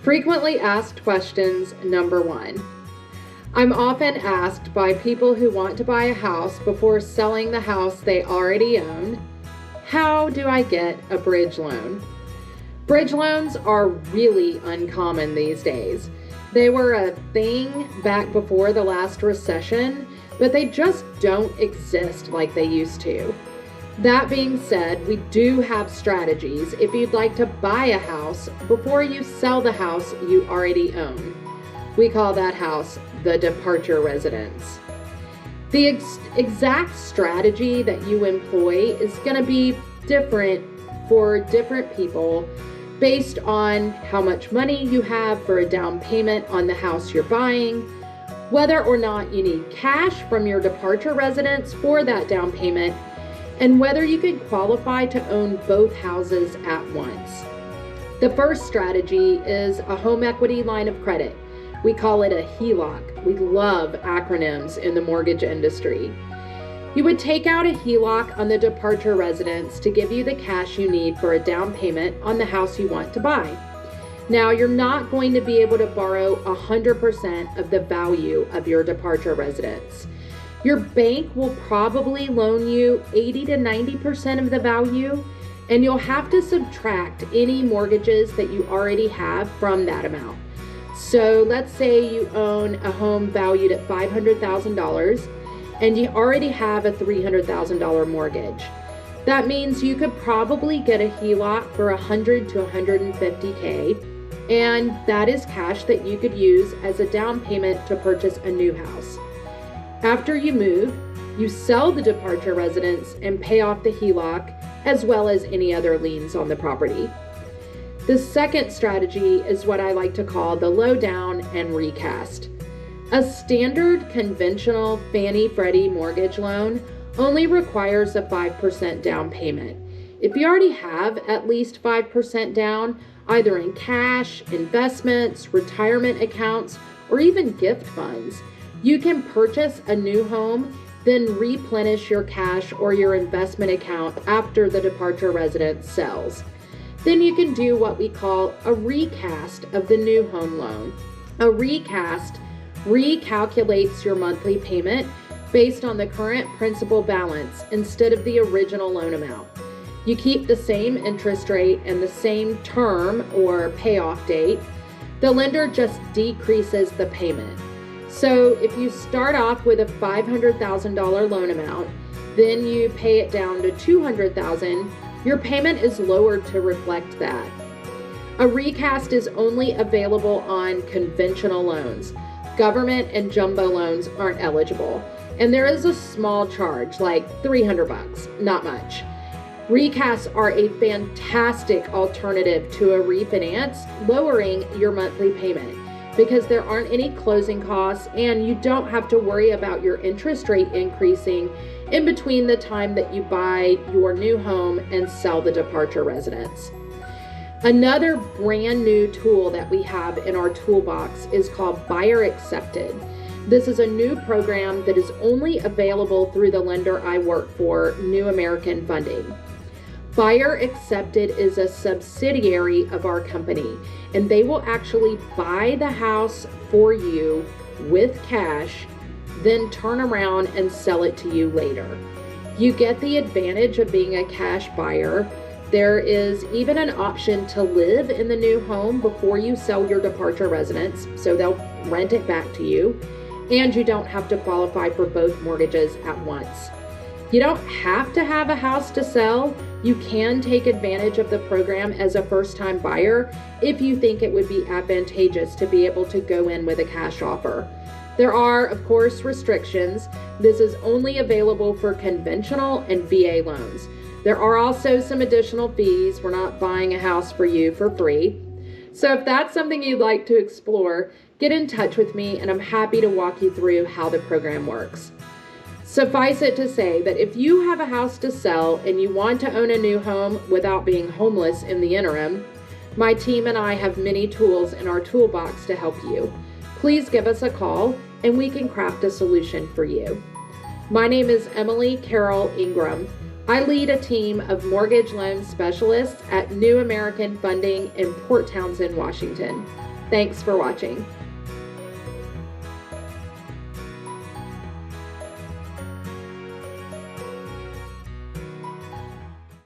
Frequently asked questions number 1. I'm often asked by people who want to buy a house before selling the house they already own, how do I get a bridge loan? Bridge loans are really uncommon these days. They were a thing back before the last recession, but they just don't exist like they used to. That being said, we do have strategies if you'd like to buy a house before you sell the house you already own. We call that house the departure residence. The exact strategy that you employ is going to be different for different people based on how much money you have for a down payment on the house you're buying, whether or not you need cash from your departure residence for that down payment, and whether you can qualify to own both houses at once. The first strategy is a home equity line of credit. We call it a HELOC. We love acronyms in the mortgage industry. You would take out a HELOC on the departure residence to give you the cash you need for a down payment on the house you want to buy. Now, you're not going to be able to borrow 100% of the value of your departure residence. Your bank will probably loan you 80 to 90% of the value, and you'll have to subtract any mortgages that you already have from that amount. So let's say you own a home valued at $500,000 and you already have a $300,000 mortgage. That means you could probably get a HELOC for $100 to $150K, and that is cash that you could use as a down payment to purchase a new house. After you move, you sell the departure residence and pay off the HELOC as well as any other liens on the property. The second strategy is what I like to call the low down and recast. A standard conventional Fannie Freddie mortgage loan only requires a 5% down payment. If you already have at least 5% down, either in cash, investments, retirement accounts, or even gift funds, you can purchase a new home, then replenish your cash or your investment account after the departure residence sells. Then you can do what we call a recast of the new home loan. A recast recalculates your monthly payment based on the current principal balance instead of the original loan amount. You keep the same interest rate and the same term or payoff date. The lender just decreases the payment. So if you start off with a $500,000 loan amount, then you pay it down to $200,000, your payment is lowered to reflect that. A recast is only available on conventional loans. Government and jumbo loans aren't eligible. And there is a small charge, like $300, not much. Recasts are a fantastic alternative to a refinance, lowering your monthly payment because there aren't any closing costs and you don't have to worry about your interest rate increasing in between the time that you buy your new home and sell the departure residence. Another brand new tool that we have in our toolbox is called Buyer Accepted. This is a new program that is only available through the lender I work for, New American Funding. Buyer Accepted is a subsidiary of our company, and they will actually buy the house for you with cash, then turn around and sell it to you later. You get the advantage of being a cash buyer. There is even an option to live in the new home before you sell your departure residence, so they'll rent it back to you, and you don't have to qualify for both mortgages at once. You don't have to have a house to sell. You can take advantage of the program as a first-time buyer if you think it would be advantageous to be able to go in with a cash offer. There are, of course, restrictions. This is only available for conventional and VA loans. There are also some additional fees. We're not buying a house for you for free. So if that's something you'd like to explore, get in touch with me and I'm happy to walk you through how the program works. Suffice it to say that if you have a house to sell and you want to own a new home without being homeless in the interim, my team and I have many tools in our toolbox to help you. Please give us a call and we can craft a solution for you. My name is Emily Carroll Ingram. I lead a team of mortgage loan specialists at New American Funding in Port Townsend, Washington. Thanks for watching.